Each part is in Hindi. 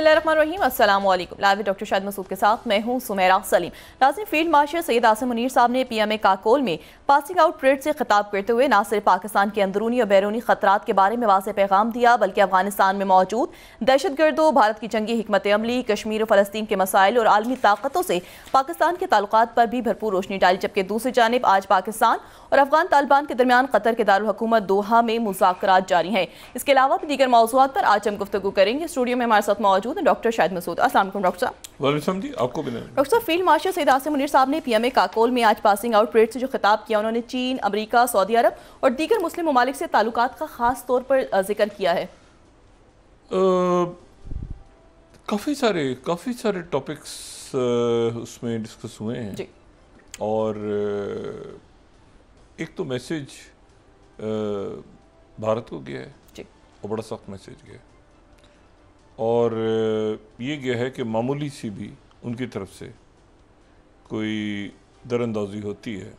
बिस्मिल्लाहिर्रहमानिर्रहीम, अस्सलाम वालेकुम। लाइव डॉक्टर शाहिद मसूद के साथ मैं हूं सुमेरा सलीम। नाज़रीन, फील्ड मार्शल सैयद आसिम मुनीर साहब ने पीएमए काकोल में पासिंग आउट परेड से खिताब करते हुए न सिर्फ पाकिस्तान के अंदरूनी और बैरूनी खतरात के बारे में वाज़ेह पैगाम दिया, बल्कि अफगानिस्तान में मौजूद दहशतगर्दों, भारत की जंगी हिकमत अमली, कश्मीर और फ़लस्तीन के मसाइल और आलमी ताकतों से पाकिस्तान के ताल्लुकात पर भी भरपूर रोशनी डाली। जबकि दूसरी जानिब आज पाकिस्तान और अफगान तालिबान के दरमियान कतर के दारुल हुकूमत दोहा में मुज़ाकरात जारी हैं। इसके अलावा भी दीगर मौज़ूआत पर आज हम गुफ्तगू करेंगे। स्टूडियो में हमारे साथ मौजूद हैं डॉक्टर शाहिद मसूद। अस्सलाम वालेकुम डॉक्टर साहब। वालेकुम जी, आपको भी। डॉक्टर साहब, फील्ड मार्शल सैयद आसिम मुनीर साहब ने पीएमए काकोल में आज पासिंग आउट परेड से जो खिताब किया, उन्होंने चीन, अमेरिका, सऊदी अरब और दीगर मुस्लिम ममालिक से ताल्लुकात का खास तौर पर जिक्र किया है। काफ़ी सारे टॉपिक्स उसमें डिस्कस हुए हैं जी। और एक तो मैसेज भारत को गया है जी, और बड़ा सख्त मैसेज गया है, और ये गया है कि मामूली सी भी उनकी तरफ से कोई दरअंदाजी होती है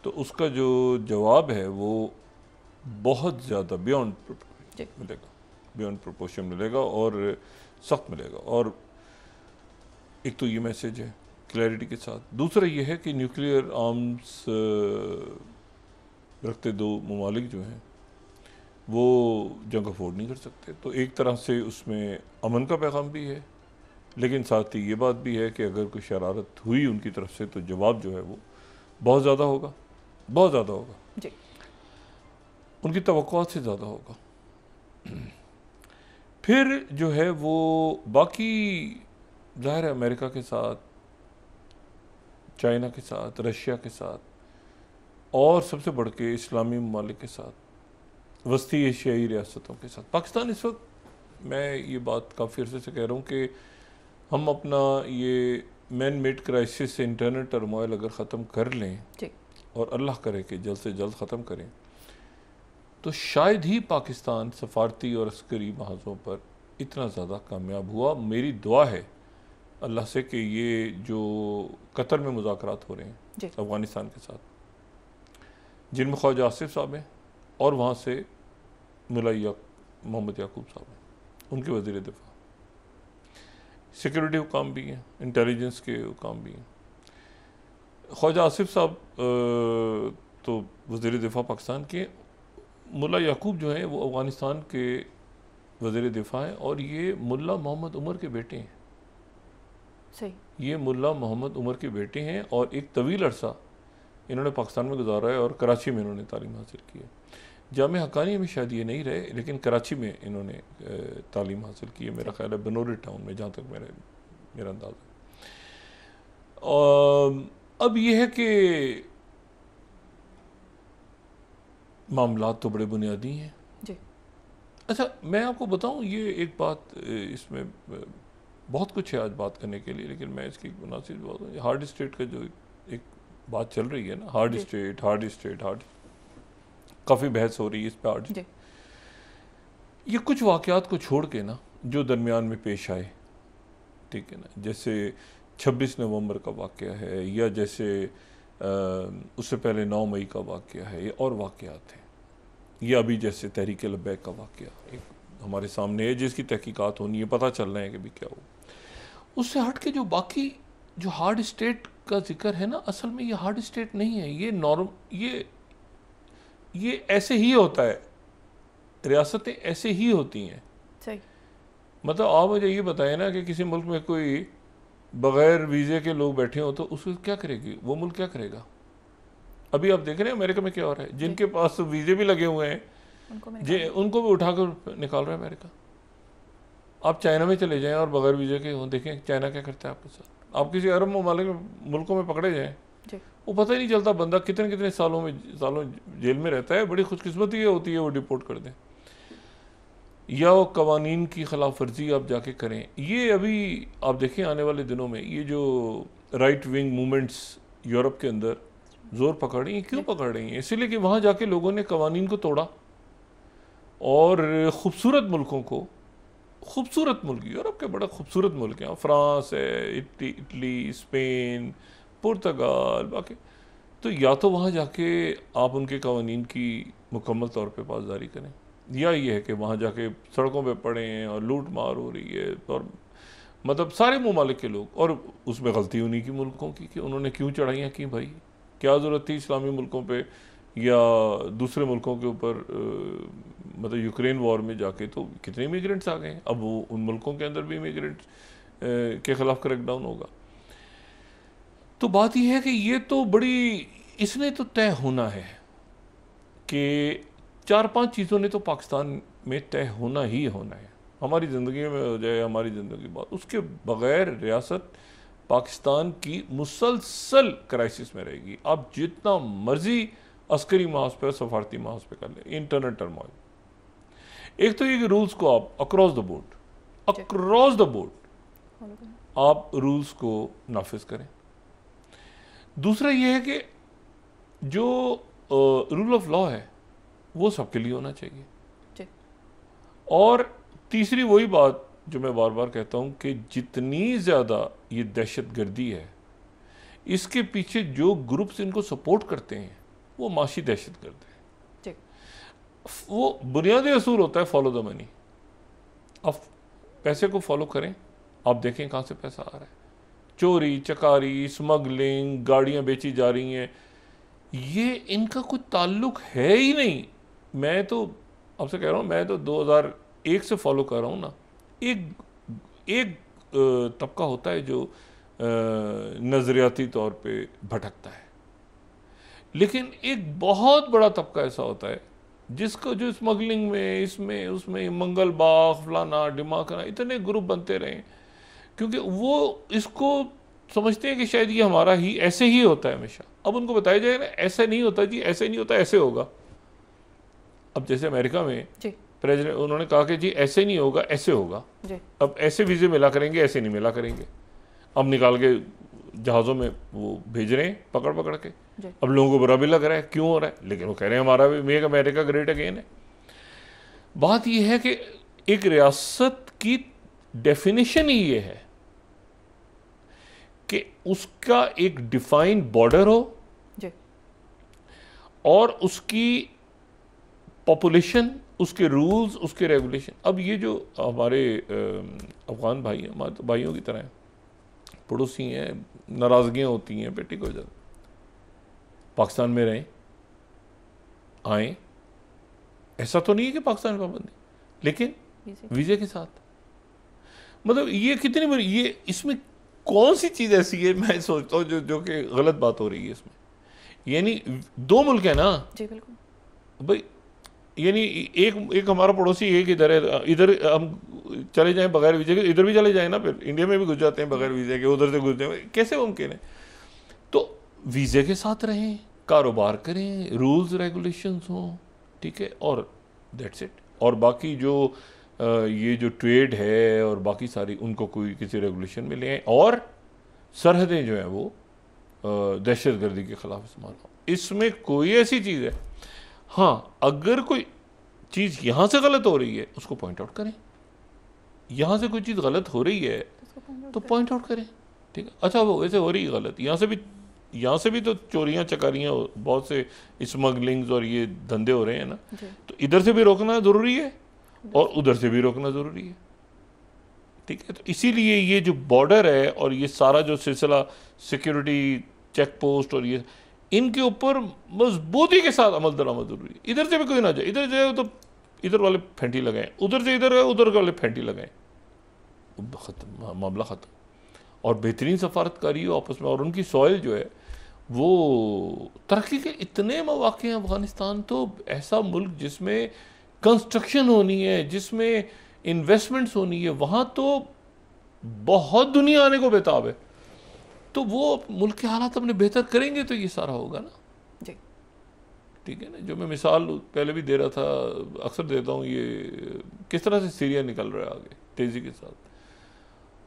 तो उसका जो जवाब है वो बहुत ज़्यादा बियॉन्ड प्रोपोर्शन मिलेगा और सख्त मिलेगा। और एक तो ये मैसेज है क्लैरिटी के साथ। दूसरा ये है कि न्यूक्लियर आर्म्स रखते दो ममालिक जो हैं वो जंग अफोर्ड नहीं कर सकते। तो एक तरह से उसमें अमन का पैगाम भी है, लेकिन साथ ही ये बात भी है कि अगर कोई शरारत हुई उनकी तरफ से तो जवाब जो है वो बहुत ज़्यादा होगा, बहुत ज़्यादा होगा जी, उनकी तवक्कुआत से ज़्यादा होगा। फिर जो है वो बाकी ज़ाहिर है अमेरिका के साथ, चाइना के साथ, रशिया के साथ और सबसे बढ़ के इस्लामी ममालिक के साथ, वस्ती एशियाई रियासतों के साथ पाकिस्तान इस वक्त, मैं ये बात काफ़ी अर्से से कह रहा हूँ कि हम अपना ये मैन मेड क्राइसिस से इंटरनल टर्मोइल अगर ख़त्म कर लें और अल्लाह करे कि जल्द से जल्द ख़त्म करें तो शायद ही पाकिस्तान सफारती और अस्करी महाजों पर इतना ज़्यादा कामयाब हुआ। मेरी दुआ है अल्लाह से कि ये जो कतर में मुज़ाकरात हो रहे हैं अफ़गानिस्तान के साथ, जिनमें ख्वाजा आसिफ साहब हैं और वहाँ से मुल्ला मोहम्मद याकूब साहब हैं, उनके वज़ीर दिफा, सिक्योरिटी हुकाम भी हैं, इंटेलिजेंस के हुकाम भी हैं। ख्वाजा आसिफ साहब तो वज़ीर दिफा पाकिस्तान के, मुल्ला याकूब जो हैं वो अफ़गानिस्तान के वज़ीर दिफा हैं, और ये मुल्ला मोहम्मद उमर के बेटे हैं। सही, ये मुल्ला मोहम्मद उमर के बेटे हैं और एक तवील अरसा इन्होंने पाकिस्तान में गुजारा है और कराची में इन्होंने तालीम हासिल की है। जामिया हक्कानी में शायद ये नहीं रहे, लेकिन कराची में इन्होंने तालीम हासिल की है, मेरा ख्याल है बनोरी टाउन में, जहाँ तक मेरा अंदाज़ा है। और अब ये है कि मामलात तो बड़े बुनियादी हैं जी। अच्छा, मैं आपको बताऊं, ये एक बात, इसमें बहुत कुछ है आज बात करने के लिए, लेकिन मैं इसकी मुनासिब बात, हार्ड स्टेट का जो एक बात चल रही है ना, हार्ड स्टेट, काफ़ी बहस हो रही है इस पर आज। ये कुछ वाक़यात को छोड़ के ना जो दरमियान में पेश आए, ठीक है ना, जैसे 26 नवंबर का वाक़या है, या जैसे उससे पहले 9 मई का वाक़या है, ये और वाक़यात हैं, या अभी जैसे तहरीक लब्बैक का वाक़या एक हमारे सामने है जिसकी तहकीकात होनी है, पता चल रहा है कि भी क्या हो। उससे हट के जो बाकी जो हार्ड स्टेट का जिक्र है ना, असल में ये हार्ड स्टेट नहीं है, ये नॉर्म, ये ऐसे ही होता है, रियासतें ऐसे ही होती हैं। सही, मतलब आप मुझे ये बताएं ना कि किसी मुल्क में कोई बग़ैर वीज़े के लोग बैठे हो तो उसको क्या करेगी वो मुल्क, क्या करेगा? अभी आप देख रहे हैं अमेरिका में क्या हो रहा है, जिनके पास वीज़े भी लगे हुए हैं उनको भी उठाकर निकाल रहा है अमेरिका। आप चाइना में चले जाएं और बग़ैर वीज़े के देखें चाइना क्या करता है आपके साथ। आप किसी अरब ममालिक मुल्कों में पकड़े जाएँ, वो पता ही नहीं चलता बंदा कितने सालों जेल में रहता है। बड़ी खुशकिस्मती होती है वो डिपोर्ट कर दें, या वो कवानीन की खिलाफ वर्जी आप जाके करें। ये अभी आप देखें आने वाले दिनों में ये जो राइट विंग मूवमेंट्स यूरोप के अंदर ज़ोर पकड़ रही हैं, क्यों पकड़ रही हैं? इसलिए कि वहाँ जाके लोगों ने कवानीन को तोड़ा और ख़ूबसूरत मुल्कों को, खूबसूरत मुल्क, यूरोप के बड़ा खूबसूरत मुल्क हैं, फ्रांस है, इटली, स्पेन, पुर्तगाल, बाकी, तो या तो वहाँ जाके आप उनके कवानीन की मुकम्मल तौर पे पासदारी करें, या ये है कि वहाँ जाके सड़कों पे पड़े हैं और लूट मार हो रही है, और मतलब सारे ममालिक के लोग, और उसमें गलती उन्हीं की मुल्कों की कि उन्होंने क्यों चढ़ाइयाँ की भाई, क्या ज़रूरत थी इस्लामी मुल्कों पे या दूसरे मुल्कों के ऊपर। मतलब यूक्रेन वॉर में जाके तो कितने इमिग्रेंट्स आ गए, अब वो उन मुल्कों के अंदर भी इमिग्रेंट्स के ख़िलाफ़ क्रैकडाउन होगा। तो बात यह है कि ये तो बड़ी, इसने तो तय होना है कि 4-5 चीज़ों ने तो पाकिस्तान में तय होना ही होना है। हमारी ज़िंदगी में हो जाए हमारी ज़िंदगी बात, उसके बग़ैर रियासत पाकिस्तान की मुसलसल क्राइसिस में रहेगी। आप जितना मर्जी अस्करी महाज पर, सफारती महाज पर कर लें, इंटरनल टर्मोइल। एक तो ये रूल्स को आप अक्रॉस द बोर्ड आप रूल्स को नाफिज करें। दूसरा ये है कि जो रूल ऑफ लॉ है वो सबके लिए होना चाहिए। और तीसरी वही बात जो मैं बार बार कहता हूं कि जितनी ज़्यादा ये दहशत गर्दी है, इसके पीछे जो ग्रुप्स इनको सपोर्ट करते हैं वो माशी दहशत गर्द है। वो बुनियादी असूल होता है फॉलो द मनी। आप पैसे को फॉलो करें, आप देखें कहाँ से पैसा आ रहा है। चोरी चकारी, स्मगलिंग, गाड़ियाँ बेची जा रही हैं, ये इनका कोई ताल्लुक है ही नहीं। मैं तो आपसे कह रहा हूँ, मैं तो 2001 से फॉलो कर रहा हूँ ना। एक तबका होता है जो नज़रियाती तौर पे भटकता है, लेकिन एक बहुत बड़ा तबका ऐसा होता है जिसको जो स्मगलिंग में, इसमें उसमें, मंगल बाग, फलाना डिमाकना, इतने ग्रुप बनते रहे क्योंकि वो इसको समझते हैं कि शायद ये हमारा ही ऐसे ही होता है हमेशा। अब उनको बताया जाए ना, ऐसे नहीं होता जी, ऐसे नहीं होता, ऐसे होगा। अब जैसे अमेरिका में प्रेसिडेंट उन्होंने कहा कि जी ऐसे नहीं होगा, ऐसे होगा। अब ऐसे वीज़े मिला करेंगे, ऐसे नहीं मिला करेंगे। अब निकाल के जहाज़ों में वो भेज रहे हैं पकड़ पकड़ के। अब लोगों को बुरा भी लग रहा है क्यों हो रहा है, लेकिन वो कह रहे हैं हमारा भी मेक अमेरिका ग्रेट अगेन है। बात यह है कि एक रियासत की डेफिनेशन ही ये है कि उसका एक डिफाइंड बॉर्डर हो और उसकी पॉपुलेशन, उसके रूल्स, उसके रेगुलेशन। अब ये जो हमारे अफगान भाई हैं, हमारे तो भाइयों की तरह हैं, पड़ोसी हैं, नाराज़गियाँ होती हैं, बेटी को जब पाकिस्तान में रहें, आए, ऐसा तो नहीं है कि पाकिस्तान में पाबंदी, लेकिन वीज़े के साथ। मतलब ये कितनी बड़ी, ये इसमें कौन सी चीज़ ऐसी है, मैं सोचता हूँ जो कि गलत बात हो रही है इसमें। यानी दो मुल्क है ना जी, बिल्कुल भाई, यानी एक हमारा पड़ोसी एक इधर है, इधर हम चले जाएं बगैर वीज़े के, इधर भी चले जाएं ना, फिर इंडिया में भी घुस जाते हैं बगैर वीज़े के, उधर से घुस जाए, कैसे मुमकिन है। तो वीज़े के साथ रहें, कारोबार करें, रूल्स रेगुलेशंस हों, ठीक है, और दैट्स इट। और बाकी जो ये जो ट्रेड है और बाकी सारी, उनको कोई किसी रेगुलेशन में ले आए, और सरहदें जो हैं वो दहशत गर्दी के ख़िलाफ़ इस्तेमाल हो। इसमें कोई ऐसी चीज़ है, हाँ, अगर कोई चीज़ यहाँ से गलत हो रही है उसको पॉइंट आउट करें। यहाँ से कोई चीज़ गलत हो रही है तो पॉइंट आउट करें, ठीक है। अच्छा वो वैसे हो रही है गलत, यहाँ से भी तो चोरियाँ चकारियाँ, बहुत से स्मगलिंग्स और ये धंधे हो रहे हैं ना, तो इधर से भी रोकना ज़रूरी है और उधर से भी रोकना ज़रूरी है, ठीक है। तो इसीलिए ये जो बॉर्डर है और ये सारा जो सिलसिला सिक्योरिटी चेक पोस्ट और ये, इनके ऊपर मजबूती के साथ अमल दरामद जरूरी है। इधर से भी कोई ना जाए, इधर जाए तो इधर वाले फेंटी लगाएं, उधर से इधर उधर वाले फेंटी लगाएं, ख़त्म, मामला ख़त्म। और बेहतरीन सफारतकारी हो आपस में, और उनकी सॉइल जो है वो तरक्की के इतने मौक़े हैं। अफ़गानिस्तान तो ऐसा मुल्क जिसमें कंस्ट्रक्शन होनी है, जिसमें इन्वेस्टमेंट्स होनी है, वहाँ तो बहुत दुनिया आने को बेताब है। तो वो मुल्क के हालात अपने बेहतर करेंगे तो ये सारा होगा ना जी, ठीक है ना। जो मैं मिसाल पहले भी दे रहा था, अक्सर देता हूँ, ये किस तरह से सीरिया निकल रहा है आगे तेज़ी के साथ,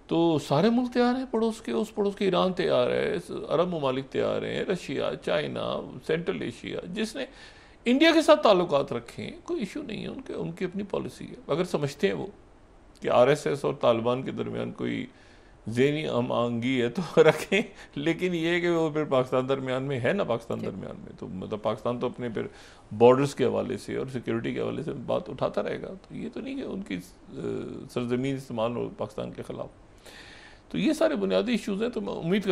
तो सारे मुल्क तैयार हैं, पड़ोस के ईरान तैयार है, अरब ममालिक तैयार हैं, रशिया, चाइना, सेंट्रल एशिया, जिसने इंडिया के साथ ताल्लुकात रखे हैं, कोई इशू नहीं है, उनकी अपनी पॉलिसी है। अगर समझते हैं वो कि RSS और तालिबान के दरमियान कोई ज़हनी हम आंगी है तो रखें, लेकिन ये है कि वो फिर पाकिस्तान दरमियान में है ना, पाकिस्तान दरमियान में तो मतलब पाकिस्तान तो अपने फिर बॉर्डर्स के हवाले से और सिक्योरिटी के हवाले से बात उठाता रहेगा। तो ये तो नहीं कि उनकी सरजमीन इस्तेमाल हो पाकिस्तान के ख़िलाफ़। तो ये सारे बुनियादी इश्यूज़ हैं। तो मैं उम्मीद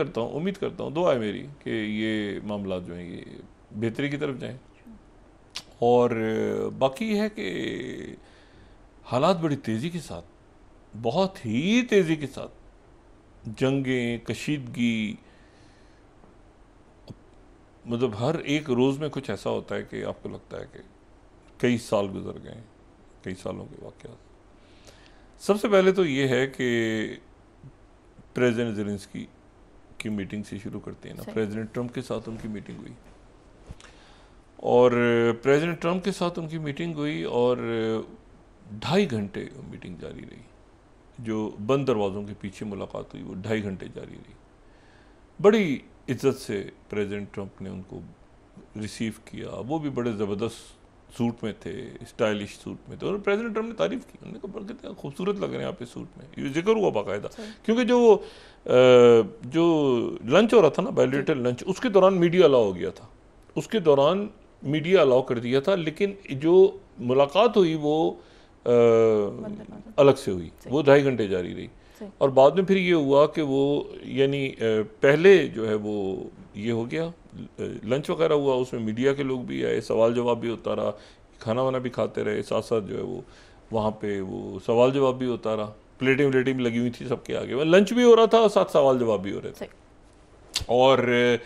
करता हूँ दुआ है मेरी कि ये मामला जो हैं ये बेहतरी की तरफ जाएँ। और बाकी है कि हालात बड़ी तेज़ी के साथ, बहुत ही तेज़ी के साथ जंगें, कशीदगी, मतलब हर एक रोज़ में कुछ ऐसा होता है कि आपको लगता है कि कई साल गुजर गए, कई सालों के वाक़यात। सबसे पहले तो ये है कि प्रेसिडेंट ज़ेलेंस्की की मीटिंग से शुरू करते हैं ना। प्रेसिडेंट ट्रंप के साथ उनकी मीटिंग हुई और प्रेसिडेंट ट्रंप के साथ उनकी मीटिंग हुई और 2.5 घंटे मीटिंग जारी रही। जो बंद दरवाज़ों के पीछे मुलाकात हुई वो 2.5 घंटे जारी रही। बड़ी इज्जत से प्रेसिडेंट ट्रंप ने उनको रिसीव किया। वो भी बड़े ज़बरदस्त सूट में थे, स्टाइलिश सूट में थे, और प्रेसिडेंट ट्रंप ने तारीफ़ की। उन्होंने कहा कितने खूबसूरत लग रहे हैं आप इस सूट में। ये जिक्र हुआ बाकायदा, क्योंकि जो लंच हो रहा था ना, बायलैटरल लंच, उसके दौरान मीडिया अलाउ हो गया था। उसके दौरान मीडिया अलाउ कर दिया था, लेकिन जो मुलाकात हुई वो अलग से हुई। वो 2.5 घंटे जारी रही। और बाद में फिर ये हुआ कि वो यानी पहले जो है वो ये हो गया, लंच वगैरह हुआ, उसमें मीडिया के लोग भी आए, सवाल जवाब भी होता रहा, खाना वाना भी खाते रहे, साथ साथ जो है वो वहाँ पे वो सवाल जवाब भी होता रहा। प्लेटें व्लेटें भी लगी हुई थी सबके आगे, लंच भी हो रहा था और साथ सवाल जवाब भी हो रहे थे। और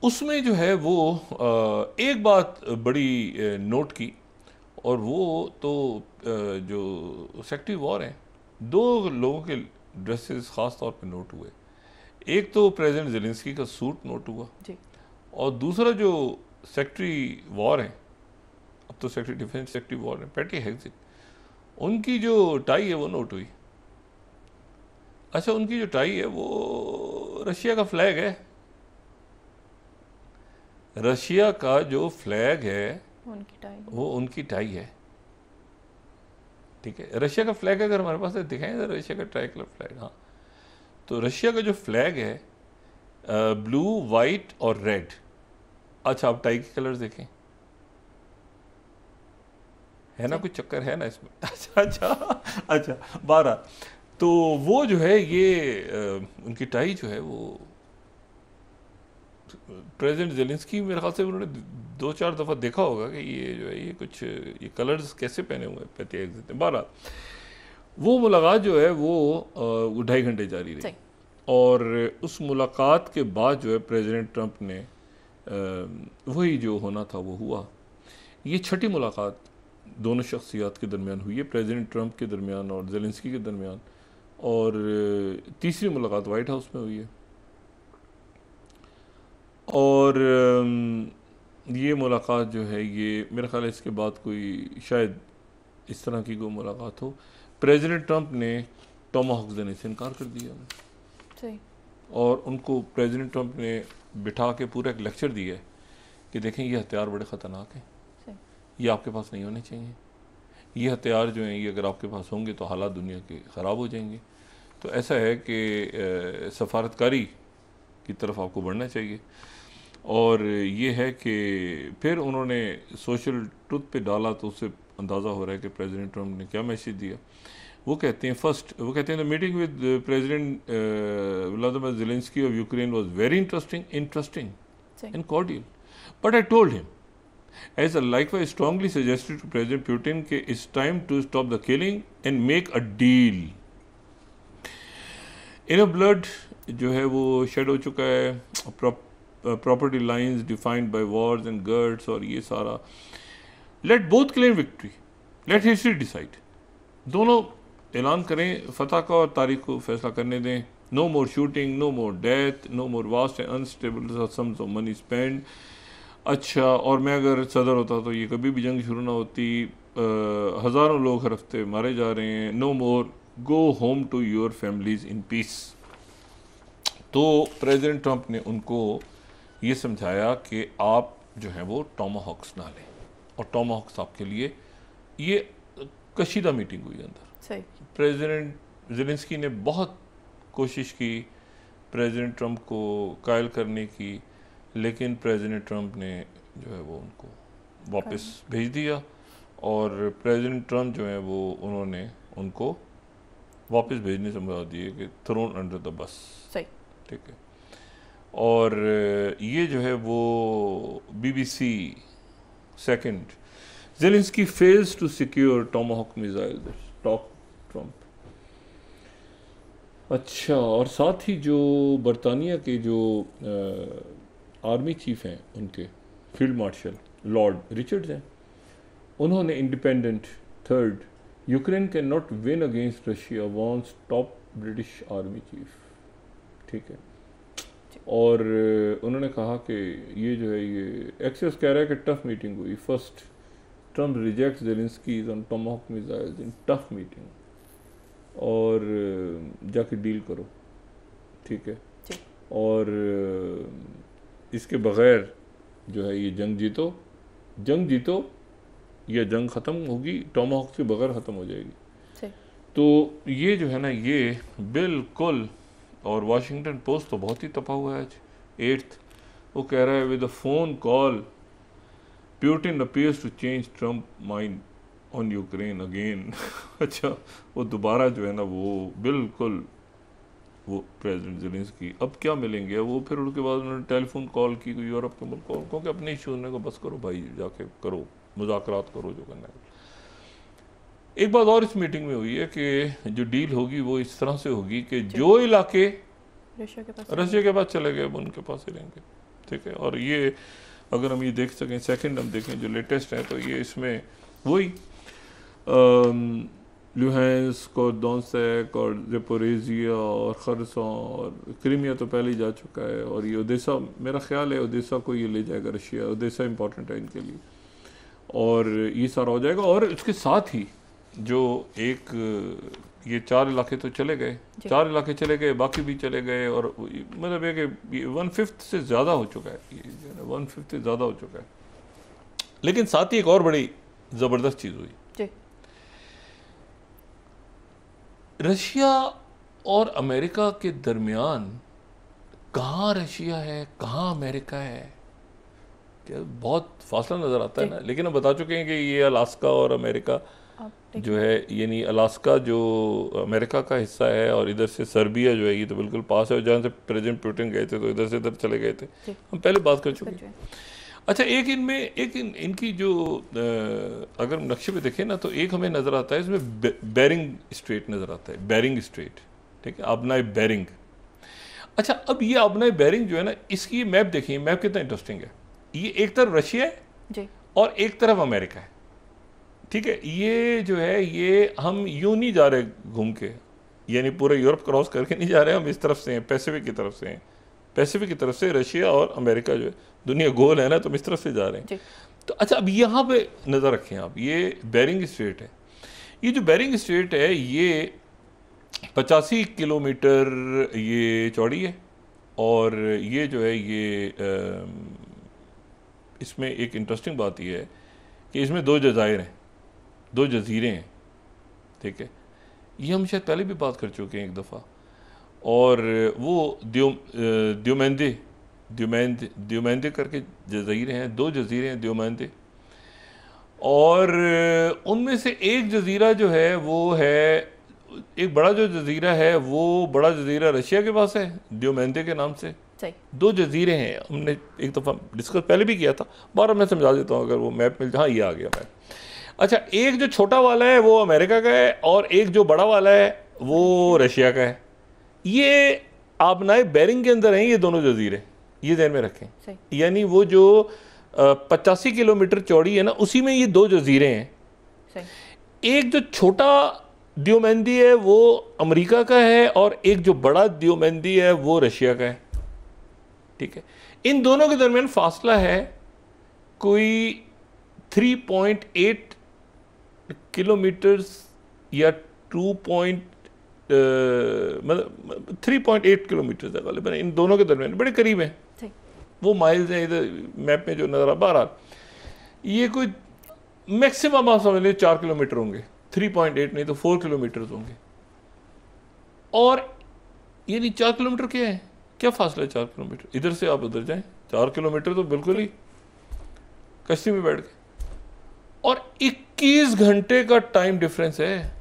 उसमें जो है वो एक बात बड़ी नोट की, और वो तो जो सेक्रेटरी वॉर हैं, 2 लोगों के ड्रेसेस ख़ास तौर पे नोट हुए। एक तो प्रेसिडेंट ज़ेलेंस्की का सूट नोट हुआ जी। और दूसरा जो सेक्रेटरी वॉर हैं, अब तो सेक्रेटरी डिफेंस सेक्रेटरी वॉर हैं, पैटी हेग्सेट, उनकी जो टाई है वो नोट हुई। अच्छा, उनकी जो टाई है वो रशिया का फ्लैग है। रशिया का जो फ्लैग है वो उनकी टाई है। ठीक है, रशिया का फ्लैग अगर हमारे पास है दिखाएं जरा, रशिया का ट्राइकलर फ्लैग। हाँ, तो रशिया का जो फ्लैग है ब्लू, वाइट और रेड। अच्छा, आप टाई के कलर्स देखें, है ना, कुछ चक्कर है ना इसमें। अच्छा 12। तो वो जो है ये उनकी टाई जो है वो प्रेसिडेंट ज़ेलेंस्की मेरे ख्याल से उन्होंने 2-4 दफ़ा देखा होगा कि ये जो है ये कुछ ये कलर्स कैसे पहने हुए हैं, पहते हैं। 12 वो मुलाकात जो है वो 2.5 घंटे जारी रही। और उस मुलाकात के बाद जो है प्रेसिडेंट ट्रंप ने वही जो होना था वो हुआ। ये 6ठी मुलाकात दोनों शख्सियात के दरमियान हुई है, प्रेसिडेंट ट्रंप के दरमियान और ज़ेलेंस्की के दरमियान। और तीसरी मुलाकात वाइट हाउस में हुई है। और ये मुलाकात जो है ये मेरा ख्याल है इसके बाद कोई शायद इस तरह की कोई मुलाकात हो। प्रेसिडेंट ट्रंप ने टोमाहॉक देने से इनकार कर दिया सही। और उनको प्रेसिडेंट ट्रंप ने बिठा के पूरा एक लेक्चर दिया है कि देखें ये हथियार बड़े ख़तरनाक हैं, ये आपके पास नहीं होने चाहिए। ये हथियार जो हैं ये अगर आपके पास होंगे तो हालात दुनिया के ख़राब हो जाएंगे। तो ऐसा है कि सफारतकारी की तरफ आपको बढ़ना चाहिए। और ये है कि फिर उन्होंने सोशल ट्रुथ पे डाला तो उससे अंदाज़ा हो रहा है कि प्रेसिडेंट ट्रंप ने क्या मैसेज दिया। वो कहते हैं the meeting with president Vladimir Zelensky of Ukraine was very interesting and cordial, but I told him as I likewise strongly suggested to President Putin कि it's time to stop the killing and make a deal. Enough blood जो है वो शेड हो चुका है, property lines defined by wars and girds और ये सारा। Let both claim victory, let history decide। दोनों ऐलान करें फतह का और तारीख को फैसला करने दें। No more shooting, no more death, no more vast and unstable sums of money spent। अच्छा, और मैं अगर सदर होता तो ये कभी भी जंग शुरू ना होती। हज़ारों लोग हर हफ्ते मारे जा रहे हैं। No more, go home to your families in peace. तो प्रेसिडेंट ट्रंप ने उनको ये समझाया कि आप जो है वो टोमाहॉक्स ना लें, और टोमाहॉक्स आपके लिए ये कशीदा मीटिंग हुई अंदर। प्रेसिडेंट ज़ेलेंस्की ने बहुत कोशिश की प्रेसिडेंट ट्रंप को कायल करने की, लेकिन प्रेसिडेंट ट्रंप ने जो है वो उनको वापस भेज दिया और प्रेसिडेंट ट्रंप जो है वो उन्होंने उनको वापस भेजने से मुराद दिए कि थ्रोन अंडर द बस। ठीक है। और ये जो है वो BBC second, Zelensky fails to secure Tomahawk missile, talk Trump. अच्छा, और साथ ही जो बरतानिया के जो आर्मी चीफ हैं उनके फील्ड मार्शल लॉर्ड रिचर्ड्स हैं, उन्होंने independent third Ukraine can not win against Russia wants top British army chief. ठीक है। और उन्होंने कहा कि ये जो है ये एक्सेस कह रहा है कि टफ मीटिंग हुई। First Trump rejects Zelensky on Tomahawk missiles in tough meeting, और जाके डील करो। ठीक है। और इसके बग़ैर जो है ये जंग जीतो या जंग ख़त्म होगी, टोमाहॉक के बग़ैर ख़त्म हो जाएगी। तो ये जो है ना ये बिल्कुल, और वाशिंगटन पोस्ट तो बहुत ही तपा हुआ है आज 8th, वो कह रहा है with a phone call Putin appears to change Trump mind on Ukraine again. अच्छा, वो दोबारा जो है ना वो बिल्कुल वो प्रेसिडेंट ज़ेलेंस्की अब क्या मिलेंगे वो, फिर उसके बाद उन्होंने टेलीफोन कॉल की यूरोप के मुल्कों को कि अपने इशूज़ को बस करो भाई, जाके करो मुज़ाकरात करो जो करना है। एक बात और इस मीटिंग में हुई है कि जो डील होगी वो इस तरह से होगी कि जो इलाके रशिया के पास चले गए वो उनके पास ही रहेंगे। ठीक है। और ये अगर हम ये देख सकें, सेकंड हम देखें जो लेटेस्ट है, तो ये इसमें वही लुहांस्क और डोनेत्स्क और ज़ेपोरिज़िया और खरसन और क्रीमिया तो पहले ही जा चुका है, और ये ओडेसा, मेरा ख्याल है ओडेसा को ये ले जाएगा रशिया। ओडेसा इंपॉर्टेंट है इनके लिए, और ये सारा हो जाएगा। और इसके साथ ही जो एक ये 4 इलाके तो चले गए, 4 इलाके चले गए, बाकी भी चले गए, और मतलब है कि 1/5 से ज़्यादा हो चुका है, ये 1/5 से ज़्यादा हो चुका है। लेकिन साथ ही एक और बड़ी ज़बरदस्त चीज़ हुई, रशिया और अमेरिका के दरमियान कहाँ रशिया है कहाँ अमेरिका है, क्या बहुत फासला नज़र आता है ना। लेकिन हम बता चुके हैं कि ये अलास्का और अमेरिका जो है, यानी अलास्का जो अमेरिका का हिस्सा है, और इधर से सर्बिया जो है ये तो बिल्कुल पास है, जहाँ से प्रेसिडेंट पुतिन गए थे तो इधर से इधर चले गए थे, हम पहले बात कर चुके हैं। अच्छा, इनकी जो अगर नक्शे पे देखें ना, तो एक हमें नज़र आता है इसमें बेरिंग स्ट्रेट नज़र आता है, बेरिंग स्ट्रेट। ठीक है, आबनाए बेरिंग। अच्छा, अब ये आबनाए बेरिंग जो है ना, इसकी मैप देखिए, मैप कितना इंटरेस्टिंग है। ये एक तरफ रशिया है और एक तरफ अमेरिका है। ठीक है, ये जो है ये हम यूं नहीं जा रहे घूम के, यानी पूरे यूरोप क्रॉस करके नहीं जा रहे, हम इस तरफ से हैं, पैसिफिक की तरफ से हैं। पैसिफिक की तरफ से रशिया और अमेरिका जो है, दुनिया गोल है ना, तो हम इस तरफ से जा रहे हैं। तो अच्छा, अब यहाँ पे नज़र रखें आप, ये बेरिंग स्ट्रेट है। ये जो बेरिंग स्ट्रेट है ये 85 किलोमीटर ये चौड़ी है, और ये जो है ये इसमें एक इंटरेस्टिंग बात यह है कि इसमें 2 जज़ायर हैं, 2 जजीरे हैं। ठीक है, ये हम शायद पहले भी बात कर चुके हैं एक दफ़ा, और वो द्योमेंदे करके जजीरे हैं, 2 जजीरे हैं द्योमेंदे, और उनमें से एक जजीरा जो है वो है, एक बड़ा जो जजीरा है वो बड़ा जजीरा रशिया के पास है द्योमेंदे के नाम से। 2 जजीरे हैं, हमने एक दफ़ा डिस्कस पहले भी किया था, बार मैं समझा देता हूँ अगर वो मैप मिल जाए। हाँ, ये आ गया मैप। अच्छा, एक जो छोटा वाला है वो अमेरिका का है, और एक जो बड़ा वाला है वो रशिया का है। ये आबनाए बेरिंग के अंदर हैं ये दोनों जजीरे, ये ध्यान में रखें। यानी वो जो 85 किलोमीटर चौड़ी है ना, उसी में ये 2 जजीरे हैं। एक जो छोटा द्योमेंदी है वो अमेरिका का है, और एक जो बड़ा द्योमेंदी है वो रशिया का है। ठीक है, इन दोनों के दरमियान फासला है कोई 3.8 किलोमीटर्स या 3.8 किलोमीटर है गालिबन, इन दोनों के दरमियान, बड़े करीब हैं। वो माइल्स हैं इधर मैप में जो नज़र आ रहा, ये कोई मैक्सिमम आप समझ लीजिए 4 किलोमीटर होंगे, 3.8 नहीं तो 4 किलोमीटर होंगे। और यानी 4 किलोमीटर क्या है, क्या फासला है 4 किलोमीटर, इधर से आप उधर जाएं 4 किलोमीटर तो बिल्कुल ही कश्ती में बैठ गए। और 21 घंटे का टाइम डिफरेंस है,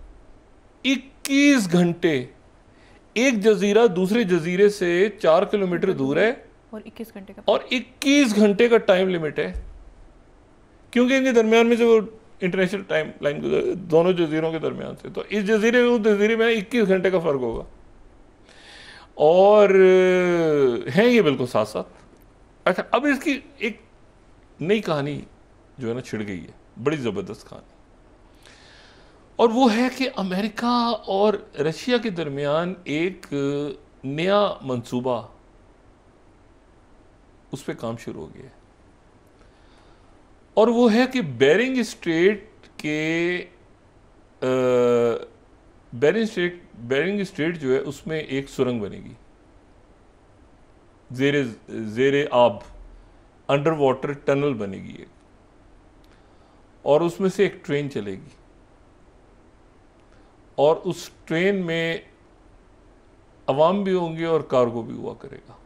21 घंटे। एक जजीरा दूसरे जजीरे से 4 किलोमीटर दूर है और 21 घंटे का, और 21 घंटे का टाइम लिमिट है, क्योंकि इनके दरमियान में जो इंटरनेशनल टाइम लाइन दोनों जजीरों के दरमियान से, तो इस जजीरे उस जजीरे में 21 घंटे का फर्क होगा। और हैं ये बिल्कुल साथ साथ। अच्छा, अब इसकी एक नई कहानी जो है ना छिड़ गई है, बड़ी ज़बरदस्त कहानी, और वो है कि अमेरिका और रशिया के दरमियान एक नया मंसूबा, उस पर काम शुरू हो गया है। और वो है कि बेरिंग स्ट्रेट जो है उसमें एक सुरंग बनेगी, जेरे आब अंडर वाटर टनल बनेगी एक, और उसमें से एक ट्रेन चलेगी, और उस ट्रेन में अवाम भी होंगे और कार्गो भी हुआ करेगा,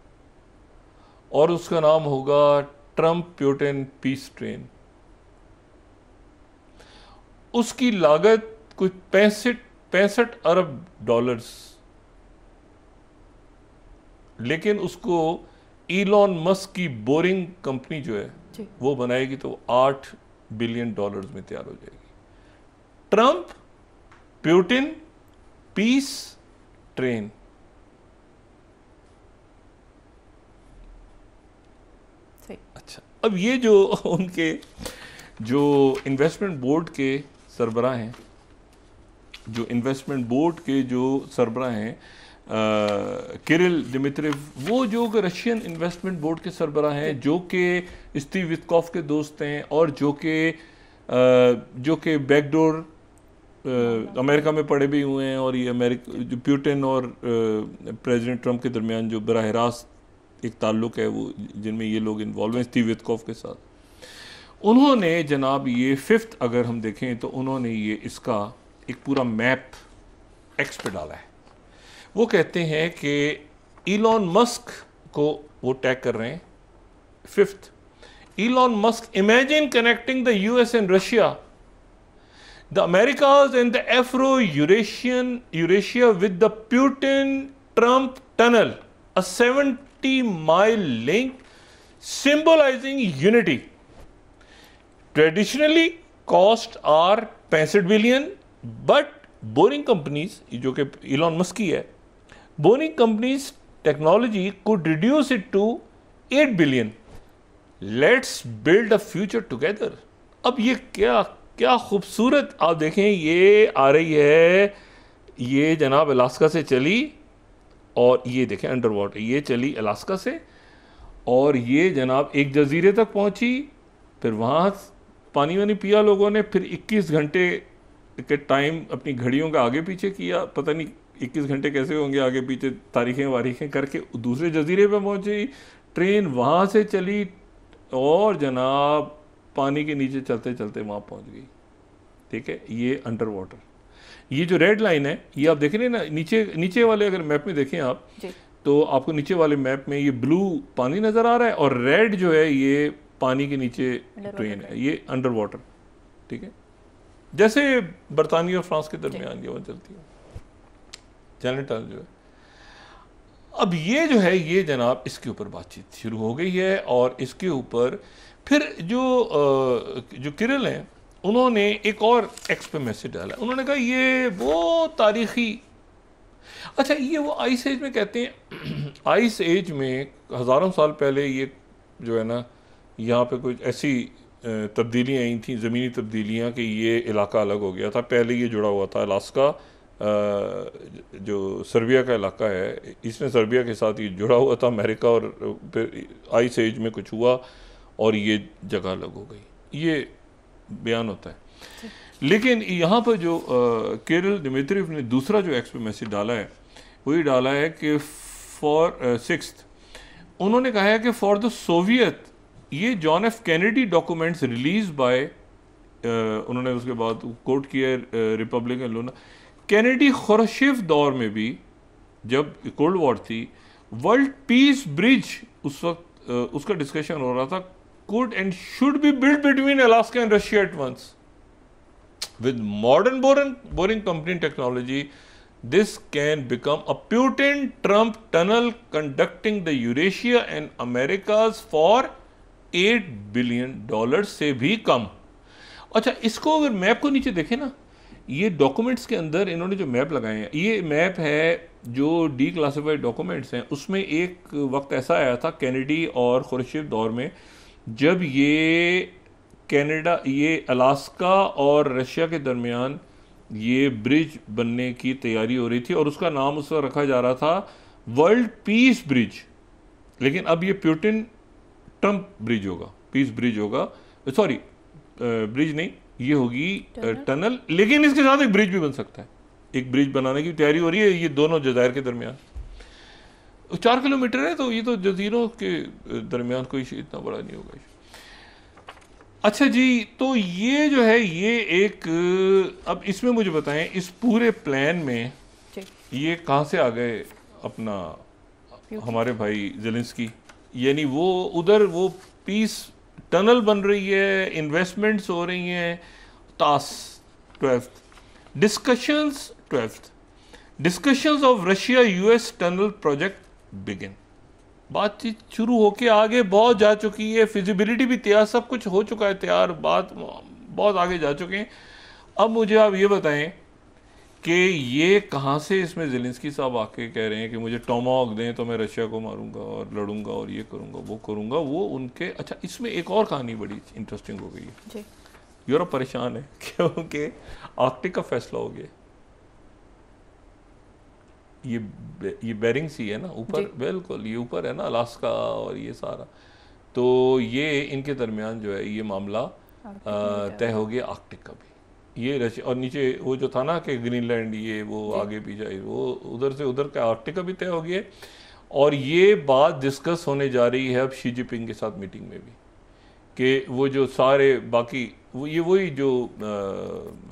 और उसका नाम होगा ट्रंप प्यूटिन पीस ट्रेन। उसकी लागत कुछ 65 अरब डॉलर्स, लेकिन उसको इलॉन मस्क की बोरिंग कंपनी जो है वो बनाएगी तो 8 बिलियन डॉलर्स में तैयार हो जाएगी। Trump Putin peace train. अच्छा, अब ये जो उनके जो इन्वेस्टमेंट बोर्ड के सरबराह हैं, किरिल दिमित्रिव, वो जो रशियन इन्वेस्टमेंट बोर्ड के सरबराह हैं, जो कि स्टीव वित्कॉफ के दोस्त हैं, और जो कि बैकडोर अमेरिका में पड़े भी हुए हैं, और ये अमेरिका जो प्यूटिन और प्रेसिडेंट ट्रंप के दरमियान जो बराह रास्त एक ताल्लुक है, वो जिनमें ये लोग इन्वॉल्व हैं स्टीव वित्कॉफ के साथ, उन्होंने जनाब ये 5th अगर हम देखें तो उन्होंने ये इसका एक पूरा मैप एक्स पे डाला है। वो कहते हैं कि इलॉन मस्क को वो टैग कर रहे हैं 5th, Elon Musk imagine connecting the US and Russia, the Americas and the Eurasia with the Putin-Trump tunnel, a 70-mile link symbolizing unity. Traditionally, costs are 65 billion, but boring companies, जो कि इलॉन मस्क की है, boring companies technology could reduce it to 8 billion. Let's build a future together. अब ये क्या खूबसूरत, आप देखें ये आ रही है, ये जनाब अलास्का से चली, और ये देखें अंडर वाटर, ये चली अलास्का से, और ये जनाब एक जजीरे तक पहुंची, फिर वहाँ पानी वानी पिया लोगों ने, फिर 21 घंटे के टाइम अपनी घड़ियों का आगे पीछे किया, पता नहीं 21 घंटे कैसे होंगे आगे पीछे, तारीखें करके दूसरे जजीरे पे पहुंची, ट्रेन वहाँ से चली, और जनाब पानी के नीचे चलते चलते वहाँ पहुँच गई। ठीक है, ये अंडर वाटर, ये जो रेड लाइन है, ये आप देख रहे हैं ना, नीचे वाले अगर मैप में देखें आप, तो आपको नीचे वाले मैप में ये ब्लू पानी नज़र आ रहा है, और रेड जो है ये पानी के नीचे ट्रेन है, ये अंडर वाटर। ठीक है, जैसे बरतानिया और फ्रांस के दरमियान ये वहाँ चलती है चैनल टनल जो है। अब ये जो है ये जनाब इसके ऊपर बातचीत शुरू हो गई है, और इसके ऊपर फिर जो किरिल हैं उन्होंने एक और एक्स पे मैसेज डाला। उन्होंने कहा ये वो तारीखी, अच्छा ये वो आइस एज में कहते हैं, आइस एज में हज़ारों साल पहले ये जो है ना यहाँ पे कुछ ऐसी तब्दीलियाँ आई थी, ज़मीनी तब्दीलियाँ, कि ये इलाका अलग हो गया था। पहले ये जुड़ा हुआ था अलास्का, जो सर्बिया का इलाका है, इसने सर्बिया के साथ ये जुड़ा हुआ था अमेरिका, और फिर आइस एज में कुछ हुआ और ये जगह अलग हो गई, ये बयान होता है। लेकिन यहाँ पर जो किरिल दिमित्रिव ने दूसरा जो एक्स पे मैसेज डाला है, वही डाला है कि फॉर 6th उन्होंने कहा है कि फॉर द सोवियत, ये John F Kennedy documents release by, उन्होंने उसके बाद कोट किया रिपब्लिकन लोना, कैनेडी खुर्शीफ दौर में भी जब कोल्ड वॉर थी, वर्ल्ड पीस ब्रिज उस वक्त उसका डिस्कशन हो रहा था, could and should be built between Alaska and Russia at once. With modern boring pumping technology, this can become a Putin-Trump tunnel conducting the Eurasia and Americas for $8 billion से भी कम। अच्छा, इसको अगर मैप को नीचे देखें ना, ये डॉक्यूमेंट्स के अंदर इन्होंने जो मैप लगाए हैं, ये मैप है जो डी क्लासिफाइड डॉक्यूमेंट्स हैं। उसमें एक वक्त ऐसा आया था कैनेडी और खुर्शीद दौर में, जब ये अलास्का और रशिया के दरमियान ये ब्रिज बनने की तैयारी हो रही थी और उसका नाम उस वक्त रखा जा रहा था वर्ल्ड पीस ब्रिज। लेकिन अब ये प्यूटिन ट्रम्प ब्रिज होगा, पीस ब्रिज होगा, सॉरी ब्रिज नहीं, ये होगी टनल। लेकिन इसके साथ एक ब्रिज भी बन सकता है, एक ब्रिज बनाने की तैयारी हो रही है ये दोनों जजायर के दरमियान। 4 किलोमीटर है, तो ये तो जजीरों के दरमियान कोई इतना बड़ा नहीं होगा। अच्छा जी, तो ये जो है ये एक, अब इसमें मुझे बताएं इस पूरे प्लान में ये कहाँ से आ गए अपना हमारे भाई ज़ेलेंस्की? यानी वो उधर वो पीस टनल बन रही है, इन्वेस्टमेंट्स हो रही हैं। Task 12th discussions of Russia US tunnel project begin. बातचीत शुरू होके आगे बहुत जा चुकी है, फिजिबिलिटी भी तैयार, सब कुछ हो चुका है तैयार, बात बहुत आगे जा चुके हैं। अब मुझे आप ये बताएं कि ये कहाँ से इसमें ज़ेलेंस्की साहब आके कह रहे हैं कि मुझे टॉमाहॉक दें तो मैं रशिया को मारूंगा और लड़ूंगा और ये करूंगा वो करूंगा, वो उनके। अच्छा, इसमें एक और कहानी बड़ी इंटरेस्टिंग हो गई है। यूरोप परेशान है क्योंकि आर्कटिक का फैसला हो गया। ये बेरिंग सी है ना ऊपर, बिल्कुल ये ऊपर है ना अलास्का और ये सारा, तो ये इनके दरमियान जो है ये मामला तय हो गया आर्कटिक का भी। ये रशिया और नीचे वो जो था ना कि ग्रीनलैंड, ये वो आगे पीछे, वो उधर से उधर का आर्कटिक का भी तय हो गया। और ये बात डिस्कस होने जा रही है अब शी जिनपिंग के साथ मीटिंग में भी, कि वो जो सारे बाकी वो ये वही जो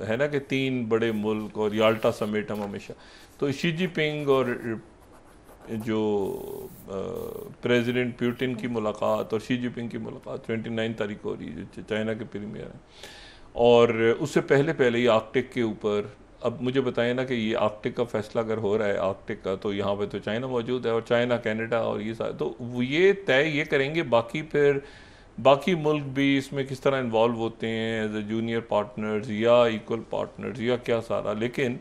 है ना कि 3 बड़े मुल्क और याल्टा समिट हम हमेशा, तो शी जिनपिंग और जो प्रेसिडेंट पुतिन की मुलाकात और शी जिनपिंग की मुलाकात 29 तारीख को हो रही है, जो चाइना के प्रीमियर हैं। और उससे पहले ये आर्कटिक के ऊपर, अब मुझे बताएं ना कि ये आर्कटिक का फैसला अगर हो रहा है आर्कटिक का, तो यहाँ पे तो चाइना मौजूद है और चाइना कनाडा और ये सारे, तो ये तय ये करेंगे। बाकी फिर बाकी मुल्क भी इसमें किस तरह इन्वॉल्व होते हैं एज ए जूनियर पार्टनर्स या इक्वल पार्टनर्स या क्या सारा। लेकिन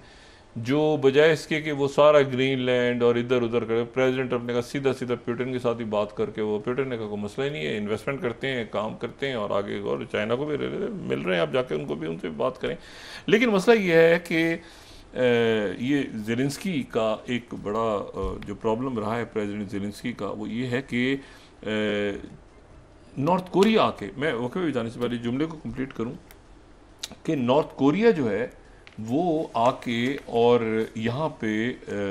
जो बजाय इसके कि वो सारा ग्रीनलैंड और इधर उधर करे, प्रेसिडेंट अपने का सीधा पुतिन के साथ ही बात करके, वो पुतिन ने कहा कोई मसला ही नहीं है, इन्वेस्टमेंट करते हैं, काम करते हैं और आगे और चाइना को भी मिल रहे हैं, आप जाके उनको भी उनसे बात करें। लेकिन मसला ये है कि ये ज़ेलेंस्की का एक बड़ा जो प्रॉब्लम रहा है प्रेसिडेंट ज़ेलेंस्की का, वो ये है कि नॉर्थ कोरिया आके, मैं वक़्त भी जाने से पहले जुमले को कंप्लीट करूं कि नॉर्थ कोरिया जो है वो आके और यहाँ पे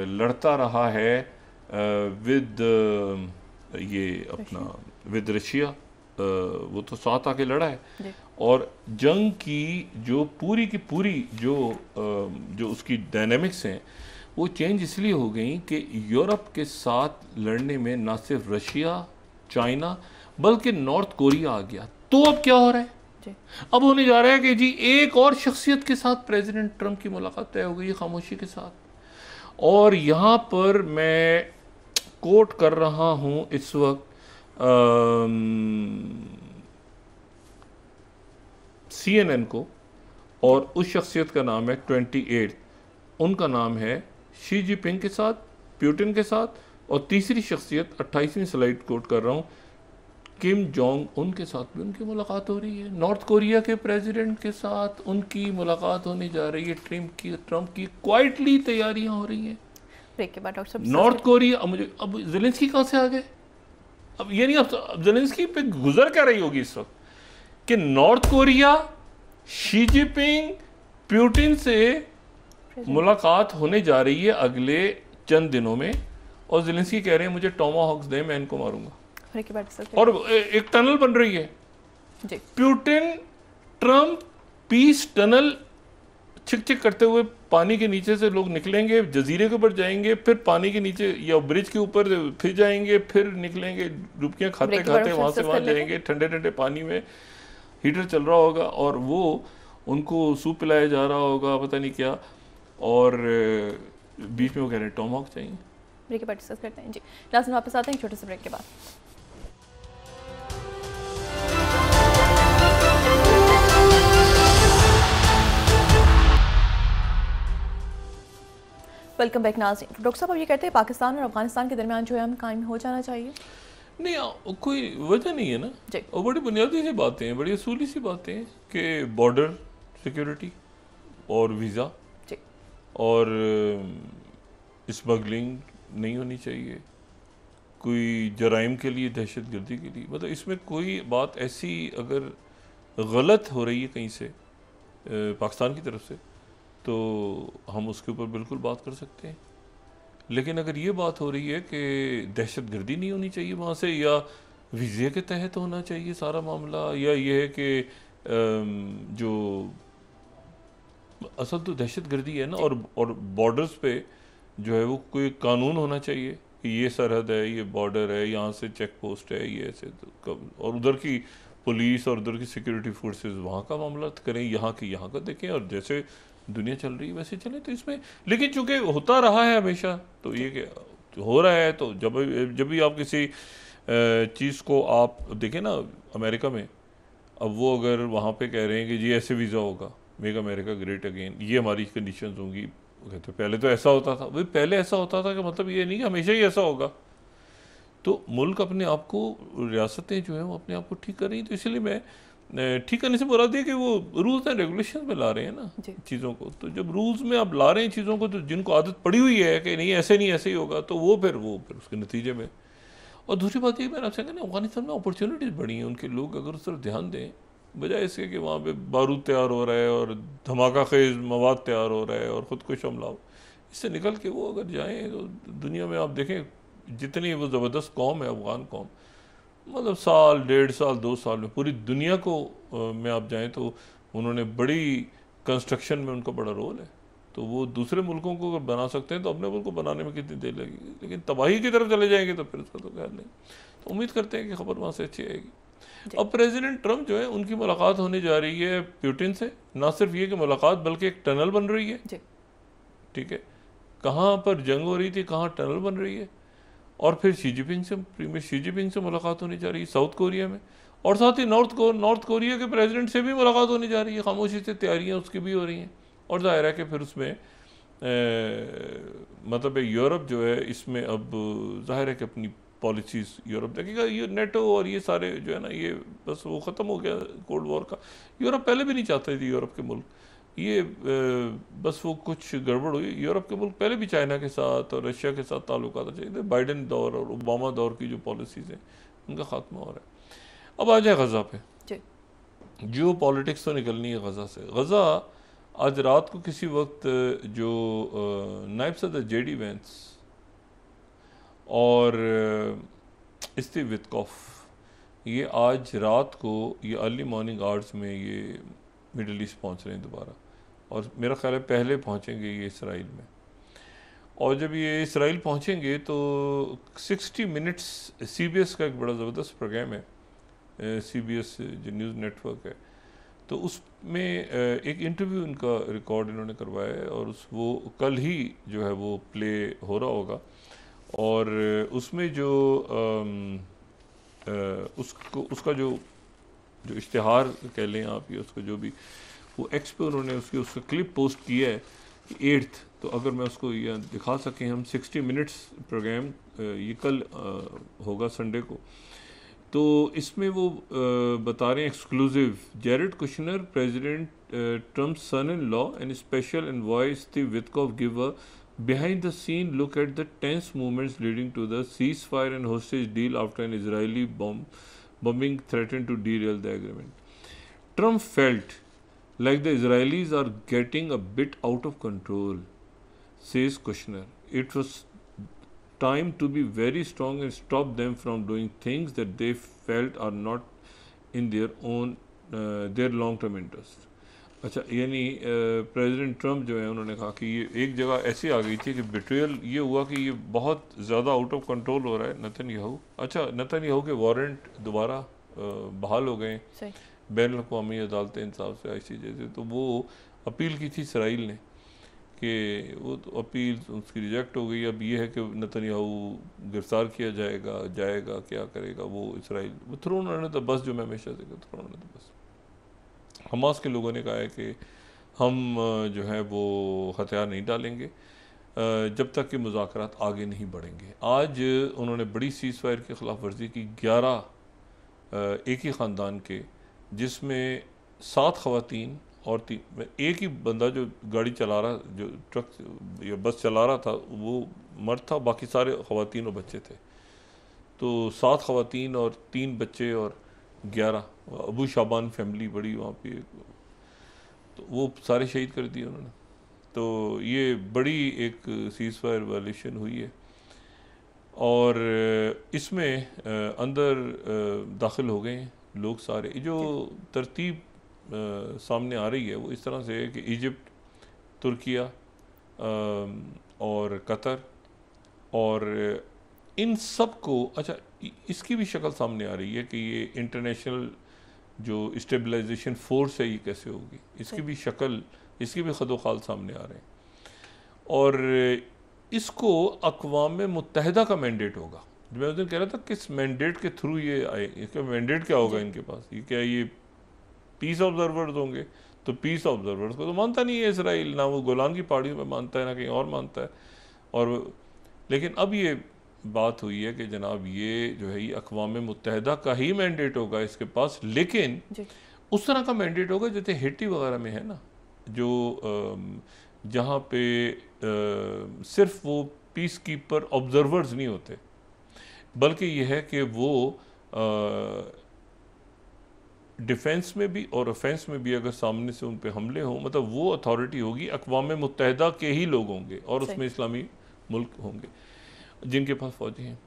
लड़ता रहा है विद ये अपना विद रशिया, वो तो साथ आके लड़ा है। और जंग की जो पूरी की पूरी जो उसकी डायनेमिक्स हैं वो चेंज इसलिए हो गई कि यूरोप के साथ लड़ने में ना सिर्फ रशिया चाइना बल्कि नॉर्थ कोरिया आ गया। तो अब क्या हो रहा है? अब होने जा रहा है कि जी एक और शख्सियत के साथ प्रेसिडेंट ट्रंप की मुलाकात तय हो गई है खामोशी के साथ। और यहाँ पर मैं कोट कर रहा हूँ इस वक्त CNN को, और उस शख्सियत का नाम है 28, उनका नाम है शी जिनपिंग के साथ, पुतिन के साथ, और तीसरी शख्सियत 28वीं स्लाइड कोट कर रहा हूँ, किम जोंग उन के साथ भी उनकी मुलाकात हो रही है। नॉर्थ कोरिया के प्रेसिडेंट के साथ उनकी मुलाकात होने जा रही है। ट्रंप की क्वाइटली तैयारियां हो रही हैं। ब्रेक के बाद डॉक्टर साहब नॉर्थ कोरिया, अब ज़ेलेंस्की कहाँ से आ गए? अब ये नहीं, अब ज़ेलेंस्की पे गुजर क्या रही होगी इस वक्त कि north Korea Xi Jinping Putin से मुलाकात होने जा रही है अगले चंद दिनों में, और ज़ेलेंस्की कह रहे हैं मुझे टॉमाहॉक्स दे, मैं इनको मारूंगा। और एक टनल बन रही है जी। पुतिन ट्रंप पीस टनल छिक छिक करते हुए पानी के नीचे से लोग निकलेंगे, जजीरे के ऊपर जाएंगे, फिर पानी के नीचे या ब्रिज के ऊपर फिर जाएंगे, फिर निकलेंगे, डुबकियां खाते खाते वहाँ से वहाँ जाएंगे, ठंडे ठंडे पानी में हीटर चल रहा होगा और वो उनको सूप पिलाया जा रहा होगा, पता नहीं क्या, और बीच में वो कह रहे हैं टॉमहॉक चाहिए। ब्रेक के बाद डिस्कस करते हैं जी। नाज़रीन वापस आते हैं छोटे से ब्रेक के बाद। वेलकम बैक नाज़रीन। डॉक्टर साहब अब ये कहते हैं पाकिस्तान और अफगानिस्तान के दरमियान जो है हम कायम हो जाना चाहिए? नहीं, कोई वजह नहीं है ना जी। और बड़ी बुनियादी सी बातें हैं, बड़ी असूली सी बातें हैं कि बॉर्डर सिक्योरिटी और वीज़ा और स्मगलिंग नहीं होनी चाहिए, कोई जराइम के लिए, दहशत गर्दी के लिए, मतलब इसमें कोई बात ऐसी अगर गलत हो रही है कहीं से पाकिस्तान की तरफ से तो हम उसके ऊपर बिल्कुल बात कर सकते हैं। लेकिन अगर ये बात हो रही है कि दहशत गर्दी नहीं होनी चाहिए वहाँ से, या वीज़े के तहत होना चाहिए सारा मामला, या ये है कि जो असल तो दहशत गर्दी है ना, और बॉर्डर्स पे जो है वो कोई कानून होना चाहिए कि ये सरहद है, ये बॉर्डर है, यहाँ से चेक पोस्ट है, ये ऐसे तो, और उधर की पुलिस और उधर की सिक्योरिटी फोर्सेस वहाँ का मामला करें, यहाँ की यहाँ का देखें, और जैसे दुनिया चल रही है वैसे चले। तो इसमें लेकिन चूंकि होता रहा है हमेशा, तो ये हो रहा है, तो जब भी आप किसी चीज़ को आप देखें ना, अमेरिका में अब वो अगर वहाँ पे कह रहे हैं कि जी ऐसे वीज़ा होगा, मेक अमेरिका ग्रेट अगेन, ये हमारी कंडीशंस होंगी, कहते पहले तो ऐसा होता था, भाई पहले ऐसा होता था कि मतलब ये नहीं कि हमेशा ही ऐसा होगा। तो मुल्क अपने आप को, रियासतें जो हैं वो अपने आप को ठीक कर रही हैं, तो इसलिए मैं ठीक करने से मुराद है कि वो रूल्स एंड रेगुलेशन में ला रहे हैं ना चीज़ों को। तो जब रूल्स में आप ला रहे हैं चीज़ों को, तो जिनको आदत पड़ी हुई है कि नहीं ऐसे नहीं ऐसे ही होगा, तो वो फिर उसके नतीजे में। और दूसरी बात ये मैंने आपसे कहा ना, अफगानिस्तान में अपॉर्चुनिटीज़ बढ़ी हैं, उनके लोग अगर उस तरफ ध्यान दें, बजाय इसके कि वहाँ पे बारूद तैयार हो रहा है और धमाका खेज मवाद तैयार हो रहा है और ख़ुदकुश हमला, इससे निकल के वो अगर जाएँ तो दुनिया में आप देखें जितनी वो ज़बरदस्त कौम है अफ़गान कौम, मतलब साल, 1.5 साल, 2 साल में पूरी दुनिया को में आप जाएं तो उन्होंने बड़ी कंस्ट्रक्शन में उनका बड़ा रोल है। तो वो दूसरे मुल्कों को अगर बना सकते हैं तो अपने मुल्क को बनाने में कितनी देर लगेगी, लेकिन तबाही की तरफ चले जाएंगे तो फिर उसका तो ख्याल नहीं। तो उम्मीद करते हैं कि खबर वहाँ से अच्छी आएगी। अब प्रेसिडेंट ट्रंप जो है उनकी मुलाकात होने जा रही है पुतिन से, ना सिर्फ ये कि मुलाकात बल्कि एक टनल बन रही है। ठीक है, कहाँ पर जंग हो रही थी, कहाँ टनल बन रही है, और फिर प्रीमियर शी जिनपिंग से मुलाकात होने जा रही है साउथ कोरिया में, और साथ ही नॉर्थ कोरिया के प्रेसिडेंट से भी मुलाकात होने जा रही है, खामोशी से तैयारियां उसकी भी हो रही हैं। और जाहिर है कि फिर उसमें मतलब यूरोप जो है इसमें अब जाहिर है कि अपनी पॉलिसीज़ यूरोप देखेगा। ये नेटो और ये सारे जो है ना, ये बस वो ख़त्म हो गया कोल्ड वॉर का। यूरोप पहले भी नहीं चाहते थे, यूरोप के मुल्क, ये बस वो कुछ गड़बड़ हुई। यूरोप के मुल्क पहले भी चाइना के साथ और रशिया के साथ ताल्लुकात अच्छे थे, बाइडन दौर और ओबामा दौर की जो पॉलिसीज़ हैं उनका ख़ात्मा हो रहा है। अब आ जाए गज़ा पे, जो पॉलिटिक्स तो निकलनी है गज़ा से। गज़ा आज रात को किसी वक्त जो नायब सदर जेडी वेंस और स्टीव विटकॉफ, ये आज रात को ये अर्ली मॉर्निंग आवर्स में ये मिडल ईस्ट पहुँच रहे हैं दोबारा, और मेरा ख्याल है पहले पहुँचेंगे ये इसराइल में। और जब ये इसराइल पहुँचेंगे तो 60 मिनट्स CBS का एक बड़ा ज़बरदस्त प्रोग्राम है, CBS जो न्यूज़ नेटवर्क है, तो उसमें एक इंटरव्यू इनका रिकॉर्ड इन्होंने करवाया है, और वो कल ही जो है वो प्ले हो रहा होगा। और उसमें जो उसका जो इश्तिहार कह लें आप, या उसका जो भी वो एक्स पे उन्होंने उसका क्लिप पोस्ट किया है 8th, तो अगर मैं उसको यहाँ दिखा सकें हम, 60 मिनट्स प्रोग्राम ये कल होगा संडे को। तो इसमें वो बता रहे हैं exclusive, Jared Kushner president Trump son in law and special envoy Steve Witkoff give a behind the scene look at the tense movements leading to the ceasefire and hostage deal after an Israeli bombing threatened to derail the agreement. Trump felt like the Israelis are getting a bit out of control, says Kushner. It was time to be very strong and stop them from doing things that they felt are not in their own their long-term interest. अच्छा, यानी प्रेसिडेंट ट्रम्प जो है उन्होंने कहा कि ये एक जगह ऐसी आ गई थी कि बिट्रेयल ये हुआ कि ये बहुत ज़्यादा आउट ऑफ कंट्रोल हो रहा है नेतन्याहू। अच्छा, नेतन्याहू के वारंट दोबारा बहाल हो गए बैन अवी अदालत इंसाफ से, ICJ से। तो वो अपील की थी इसराइल ने कि वो तो अपील उसकी रिजेक्ट हो गई। अब ये है कि नेतन्याहू गिरफ्तार किया जाएगा क्या करेगा वो इसराइल। वो थ्रोन ऑन द बस, जो मैं हमेशा से कहता, thrown on the bus. Hamas के लोगों ने कहा है कि हम जो है वो हथियार नहीं डालेंगे जब तक कि मुज़ाकरात आगे नहीं बढ़ेंगे। आज उन्होंने बड़ी सीज़ फायर की खिलाफ वर्जी की, 11 एक ही ख़ानदान के, जिसमें 7 ख़वातीन और 3, एक ही बंदा जो गाड़ी चला रहा, जो ट्रक या बस चला रहा था, वो मर्द था, बाकी सारे ख़वातीन और बच्चे थे। तो 7 ख़वातीन और 3 बच्चे और 11, अबू शाबान फैमिली बड़ी वहाँ पे, तो वो सारे शहीद कर दिए उन्होंने। तो ये बड़ी एक सीज़ फायर वायलेशन हुई है और इसमें अंदर दाखिल हो गए हैं लोग सारे। जो तरतीब सामने आ रही है वो इस तरह से है कि इजिप्ट, तुर्किया और कतर और इन सब को, अच्छा इसकी भी शक्ल सामने आ रही है कि ये इंटरनेशनल जो स्टेबलाइजेशन फोर्स है ये कैसे होगी, इसकी भी शक्ल, इसकी भी खदोखाल सामने आ रहे हैं। और इसको अक़वाम मुत्तहिदा का मैंडेट होगा। मैं उस दिन कह रहा था किस मैंडेट के थ्रू ये आए, इसका मैंडेट क्या होगा इनके पास, ये क्या ये पीस ऑब्जर्वर्स होंगे? तो पीस ऑब्जर्वर्स को तो मानता नहीं है इसराइल, ना वो गोलान की पहाड़ियों में मानता है ना कहीं और मानता है। और लेकिन अब ये बात हुई है कि जनाब ये जो है ये अक़वाम मुत्तहिदा का ही मैंडेट होगा इसके पास, लेकिन उस तरह का मैंडेट होगा जैसे हेटी वगैरह में है ना, जो जहाँ पे सिर्फ वो पीस कीपर ऑब्जर्वर्स नहीं होते, बल्कि ये है कि वो डिफेंस में भी और ऑफेंस में भी अगर सामने से उन पे हमले हों, मतलब वो अथॉरिटी होगी अक़वाम मुत्तहिदा के ही लोग होंगे और उसमें इस्लामी मुल्क होंगे जिनके पास फौजी हैं।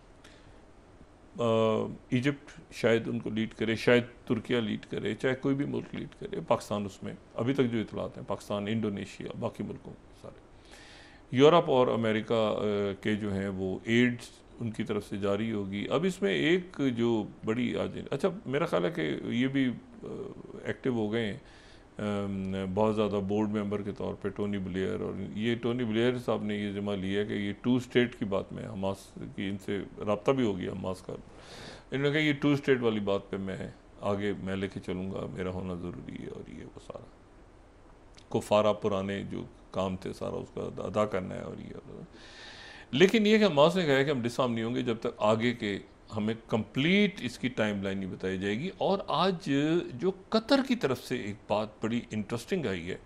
इजिप्ट शायद उनको लीड करे, शायद तुर्किया लीड करे, चाहे कोई भी मुल्क लीड करे, पाकिस्तान उसमें अभी तक जो इतलात हैं, पाकिस्तान, इंडोनेशिया, बाकी मुल्कों सारे, यूरोप और अमेरिका के जो हैं वो एड्स उनकी तरफ से जारी होगी। अब इसमें एक जो बड़ी आज, अच्छा मेरा ख्याल है कि ये भी एक्टिव हो गए हैं बहुत ज़्यादा बोर्ड मेंबर के तौर पे टोनी ब्लेयर, और ये टोनी ब्लेयर साहब ने ये ज़िम्मा लिया कि ये 2 स्टेट की बात में हमास की, इनसे रब्ता भी हो गया हमास का, इन्होंने कहा ये 2 स्टेट वाली बात पे मैं आगे मैं लेके चलूँगा, मेरा होना ज़रूरी है, और ये वो सारा कुफारा पुराने जो काम थे सारा उसका अदा करना है। और ये लेकिन ये कि हमास ने कहा है कि हम डिसआर्म नहीं होंगे जब तक आगे के हमें कंप्लीट इसकी टाइमलाइन नहीं बताई जाएगी। और आज जो कतर की तरफ से एक बात बड़ी इंटरेस्टिंग आई है,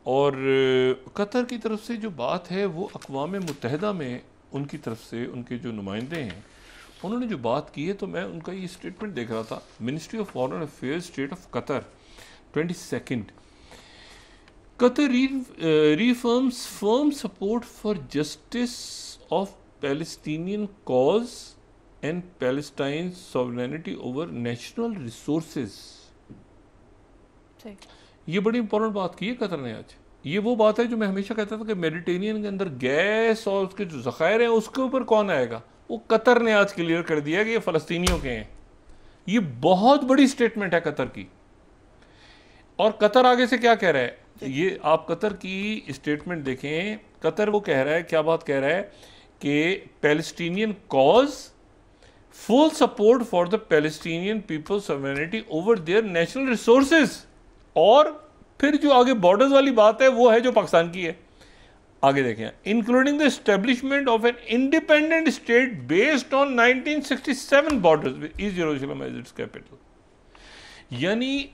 और कतर की तरफ से जो बात है वो अक़वाम मुत्तहिदा में उनकी तरफ से उनके जो नुमाइंदे हैं उन्होंने जो बात की है, तो मैं उनका ये स्टेटमेंट देख रहा था, ministry of foreign affairs state of Qatar 22 Qatar reaffirms firm support for justice of Palestinian cause and Palestine's sovereignty over national resources। ये बड़ी इंपॉर्टेंट बात की है कतर ने आज। ये वो बात है जो मैं हमेशा कहता था कि मेडिटेरियन के अंदर गैस और उसके जो ज़खायर हैं उसके ऊपर कौन आएगा, वो कतर ने आज क्लियर कर दिया कि ये फ़लस्तीनियों के हैं। ये बहुत बड़ी स्टेटमेंट है कतर की। और कतर आगे से क्या कह रहा है, ये आप कतर की स्टेटमेंट देखें। कतर वो कह रहा है, क्या बात कह रहा है कि Palestinian cause, full support for the Palestinian people sovereignty over there national resources. और फिर जो आगे बॉर्डर्स वाली बात है वो है जो पाकिस्तान की है। आगे देखें, including the establishment of an independent state based on 1967 borders with East Jerusalem as its capital. यानी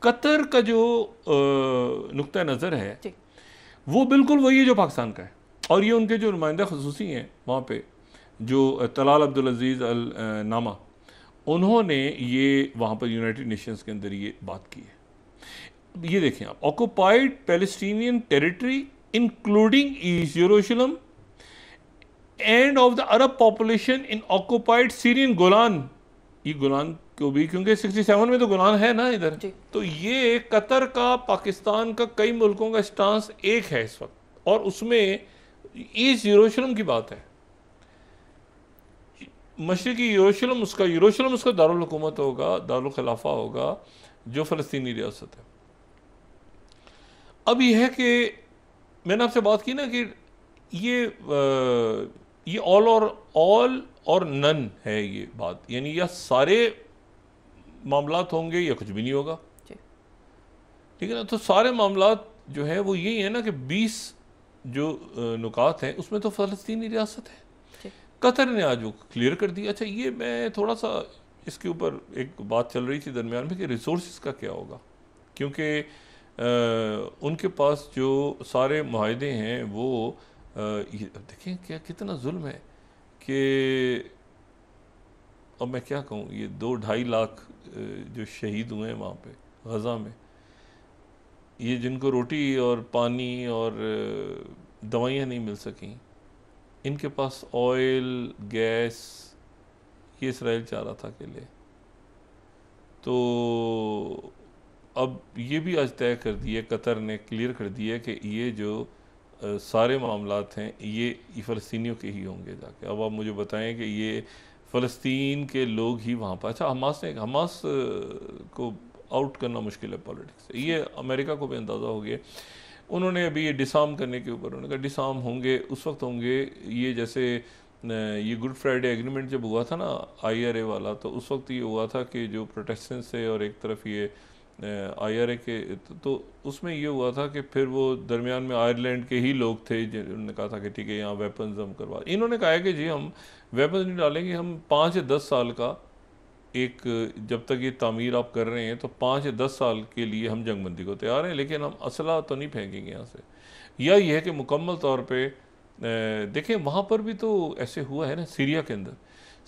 कतर का जो नुक्ता नज़र है वो बिल्कुल वही है जो पाकिस्तान का है। और ये उनके जो नुमाइंदा ख़ुसूसी हैं वहाँ पे, जो तलाल अब्दुल अजीज़ अल नामा, उन्होंने ये वहाँ पर यूनाइटेड नेशंस के अंदर ये बात की है। ये देखें आप, occupied Palestinian territory including east Jerusalem end of the Arab population in occupied Syrian Golan ये गोलान को भी, क्योंकि 67 में तो गोलान है ना इधर, तो ये कतर का, पाकिस्तान का, कई मुल्कों का स्टांस एक है इस वक्त, और उसमें ईस्ट यरूशलेम की बात है। मशरकी यरूशलेम उसका दारुल हुकूमत होगा, दारुल खिलाफा होगा, जो फ़लस्तीनी रियासत है। अब यह है कि मैंने आपसे बात की ना कि ये ऑल और नन है ये बात, यानी या सारे मामलात होंगे या कुछ भी नहीं होगा, ठीक है ना। तो सारे मामलात जो है वो यही है ना कि 20 जो नुकात हैं उसमें तो फ़लस्तीनी रियासत है। कतर ने आज वो क्लियर कर दिया। अच्छा, ये मैं थोड़ा सा इसके ऊपर एक बात चल रही थी दरमियान में कि रिसोर्स का क्या होगा, क्योंकि उनके पास जो सारे मुआहदे हैं वो देखें क्या कितना जुल्म है कि अब मैं क्या कहूँ, ये 2-2.5 लाख जो शहीद हुए हैं वहाँ पे गज़ा में, ये जिनको रोटी और पानी और दवाइयाँ नहीं मिल सकें, इनके पास ऑयल गैस ये इसराइल चाह रहा था अकेले। तो अब ये भी आज तय कर दिया, कतर ने क्लियर कर दिया कि ये जो सारे मामलात हैं ये फ़लस्तीनियों के ही होंगे जाके। अब आप मुझे बताएं कि ये फ़लस्तीन के लोग ही वहाँ पर, अच्छा हमास को आउट करना मुश्किल है पॉलिटिक्स से, ये अमेरिका को भी अंदाज़ा हो गया। उन्होंने अभी ये डिसार्म करने के ऊपर उन्होंने कहा डिसार्म होंगे उस वक्त होंगे, ये जैसे ये गुड फ्राइडे एग्रीमेंट जब हुआ था ना IRA वाला, तो उस वक्त ये हुआ था कि जो प्रोटेक्शंस थे और एक तरफ ये IRA के, तो उसमें ये हुआ था कि फिर वो दरमियान में आयरलैंड के ही लोग थे जिन्होंने कहा था कि ठीक है यहाँ वेपन्स हम करवा, इन्होंने कहा है कि जी हम वेपन्स नहीं डालेंगे, हम 5 या 10 साल का एक, जब तक ये तामीर आप कर रहे हैं तो 5 या 10 साल के लिए हम जंगबंदी को तैयार हैं, लेकिन हम असला तो नहीं फेंकेंगे यहाँ से। या ये है कि मुकम्मल तौर पे देखें वहाँ पर भी तो ऐसे हुआ है ना सीरिया के अंदर।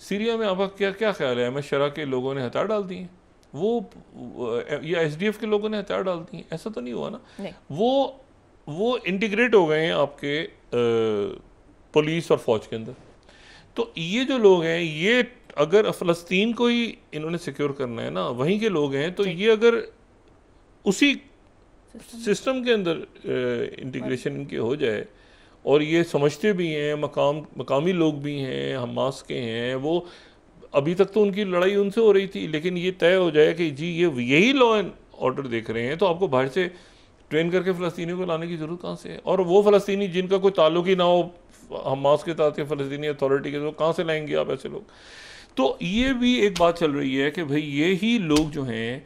सीरिया में आपका क्या क्या ख्याल है, MS शरा के लोगों ने हथियार डाल दिए, वो या SDF के लोगों ने हथियार डाल दिए, ऐसा तो नहीं हुआ ना। वो इंटीग्रेट हो गए हैं आपके पुलिस और फौज के अंदर। तो ये जो लोग हैं, ये अगर फ़लस्तीन को ही इन्होंने सिक्योर करना है ना, वहीं के लोग हैं, तो ये अगर उसी सिस्टम के अंदर इंटीग्रेशन इनके हो जाए, और ये समझते भी हैं, मकामी लोग भी हैं, हमास के हैं, वो अभी तक तो उनकी लड़ाई उनसे हो रही थी, लेकिन ये तय हो जाए कि जी यही लॉ एंड ऑर्डर देख रहे हैं, तो आपको बाहर से ट्रेन करके फ़लस्तीनियों को लाने की ज़रूरत कहाँ से है? और वो फ़लस्तीनी जिनका कोई ताल्लुक ही ना हो हमास के साथ या फ़लस्तीनी अथॉरिटी के, तो कहाँ से लाएंगे आप ऐसे लोग? तो ये भी एक बात चल रही है कि भाई ये ही लोग जो हैं,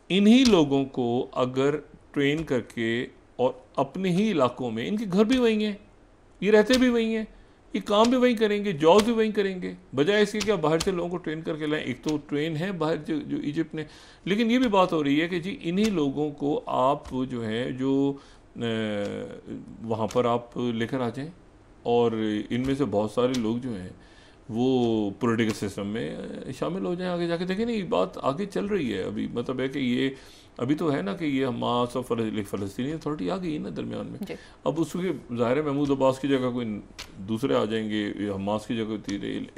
इन्हीं लोगों को अगर ट्रेन करके और अपने ही इलाकों में, इनके घर भी वहीं हैं, ये रहते भी वहीं हैं, ये काम भी वहीं करेंगे, जॉब भी वहीं करेंगे, बजाय इसके क्या बाहर से लोगों को ट्रेन करके लाएं। एक तो ट्रेन है बाहर जो इजिप्ट ने, लेकिन ये भी बात हो रही है कि जी इन्हीं लोगों को आप जो है जो वहाँ पर आप लेकर आ जाएं, और इनमें से बहुत सारे लोग जो हैं वो पॉलिटिकल सिस्टम में शामिल हो जाएं आगे जाके। देखें नहीं, बात आगे चल रही है अभी, मतलब है कि ये अभी तो है ना कि ये हमास और फ़लस्तीनी अथॉरिटी आ गई है ना दरमियान में। अब उसके ज़ाहिर है महमूद अब्बास की जगह कोई दूसरे आ जाएंगे, हमास की जगह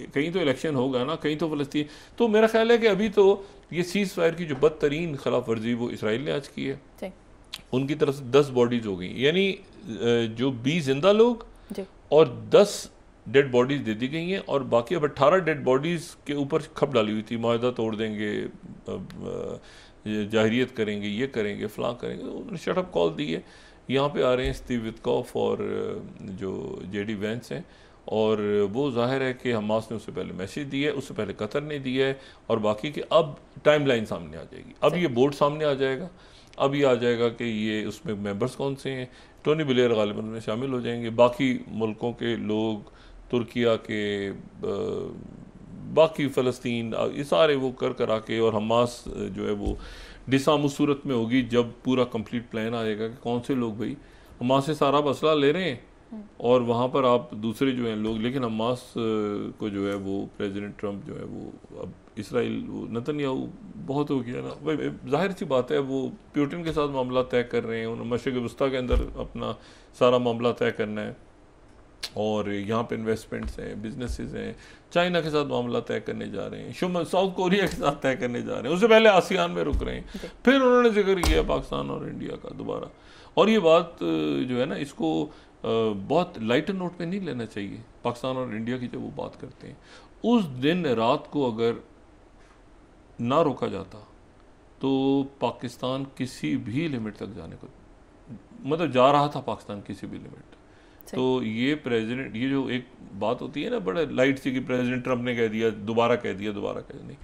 कहीं तो इलेक्शन होगा ना, कहीं तो फ़लस्तीन। तो मेरा ख्याल है कि अभी तो ये सीज़ फायर की जो बदतरीन खिलाफ वर्जी वो इसराइल ने आज की है, उनकी तरफ से 10 बॉडीज़ हो गई, यानी जो 20 जिंदा लोग और 10 डेड बॉडीज़ दे दी गई हैं, और बाकी अब 18 डेड बॉडीज़ के ऊपर खप डाली हुई थी, माहिदा तोड़ देंगे, जाहिरियत करेंगे, ये करेंगे, फ़लाँ करेंगे। उन्होंने शटअप कॉल दी है। यहाँ पे आ रहे हैं स्टीव विटकॉफ और जो JD वैंस हैं, और वो जाहिर है कि हमास ने उससे पहले मैसेज दिया है, उससे पहले कतर ने दिया है, और बाकी के अब टाइमलाइन सामने आ जाएगी। अब ये बोर्ड सामने आ जाएगा, अब ये आ जाएगा कि ये उसमें मेंबर्स कौन से हैं। टोनी ब्लेयर गालिबन में शामिल हो जाएंगे, बाकी मुल्कों के लोग, तुर्किया के, बाकी फ़लस्तीन, ये सारे वो कर आके, और हमास जो है वो डिसाम उस सूरत में होगी जब पूरा कंप्लीट प्लान आएगा कि कौन से लोग भाई हमास से सारा असला ले रहे हैं, और वहाँ पर आप दूसरे जो हैं लोग, लेकिन हमास को जो है वो प्रेसिडेंट ट्रंप जो है वो अब इसराइल नेतन्याहू बहुत हो गया ना, भाई जाहिर सी बात है वो पुतिन के साथ मामला तय कर रहे हैं, उन्होंने मशरिक़ वस्ता के अंदर अपना सारा मामला तय करना है। और यहाँ पे इन्वेस्टमेंट्स हैं, बिजनेसेस हैं, चाइना के साथ मामला तय करने जा रहे हैं, साउथ कोरिया के साथ तय करने जा रहे हैं, उससे पहले आसियान में रुक रहे हैं, फिर उन्होंने जिक्र किया पाकिस्तान और इंडिया का दोबारा। और ये बात जो है ना, इसको बहुत लाइटर नोट पे नहीं लेना चाहिए। पाकिस्तान और इंडिया की जब वो बात करते हैं, उस दिन रात को अगर ना रोका जाता तो पाकिस्तान किसी भी लिमिट तक जाने को, मतलब जा रहा था पाकिस्तान किसी भी लिमिट। तो ये प्रेसिडेंट, ये जो एक बात होती है ना बड़े लाइट सी कि प्रेसिडेंट ट्रंप ने कह दिया, दोबारा कह दिया, दोबारा कह दिया, नहीं,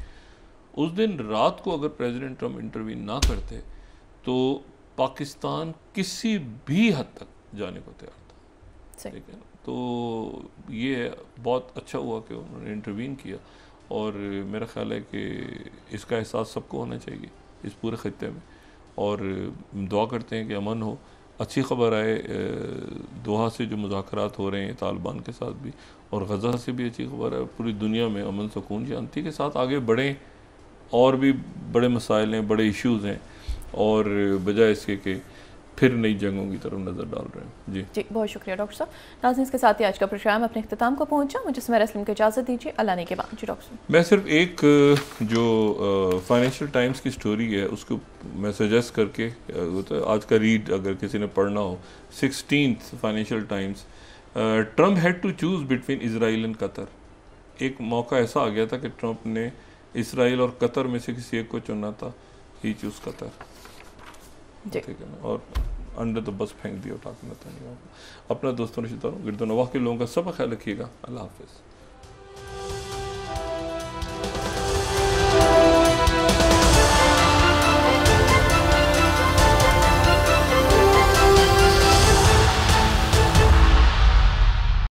उस दिन रात को अगर प्रेसिडेंट ट्रंप इंटरवीन ना करते तो पाकिस्तान किसी भी हद तक जाने को तैयार था, ठीक है ना। तो ये बहुत अच्छा हुआ कि उन्होंने इंटरवीन किया, और मेरा ख्याल है कि इसका एहसास सबको होना चाहिए इस पूरे खत्ते में, और दुआ करते हैं कि अमन हो, अच्छी खबर आए। दोहा से जो मुज़ाकरात हो रहे हैं तालिबान के साथ भी, और गज़ा से भी अच्छी खबर है, पूरी दुनिया में अमन सुकून शांति के साथ आगे बढ़ें। और भी बड़े मसाइल हैं, बड़े इश्यूज़ हैं, और बजाय इसके कि फिर नई जंगों की तरफ नज़र डाल रहे हैं। जी बहुत शुक्रिया डॉक्टर साहब। नाज़रीन, इसके साथ ही आज का प्रोग्राम अपने इख्तिताम को पहुंचा। मुझे सुमेरा सलीम को इजाज़त दीजिए, अल्लाह ने के बाद। जी डॉक्टर साहब, मैं सिर्फ एक जो फाइनेंशियल टाइम्स की स्टोरी है उसको मैं सजेस्ट करके, तो आज का रीड अगर किसी ने पढ़ना हो, 16th Financial Times, Trump had to choose between Israel and Qatar. एक मौका ऐसा आ गया था कि ट्रंप ने इसराइल और कतर में से किसी एक को चुनना था, ही चूज़ कतर, ठीक है ना, और अंडर तो बस फेंक दिया उठा के। अपना दोस्तों रिश्तेदारों गिरदो नवाह के लोगों का सब ख्याल रखिएगा। अल्लाह हाफिज़।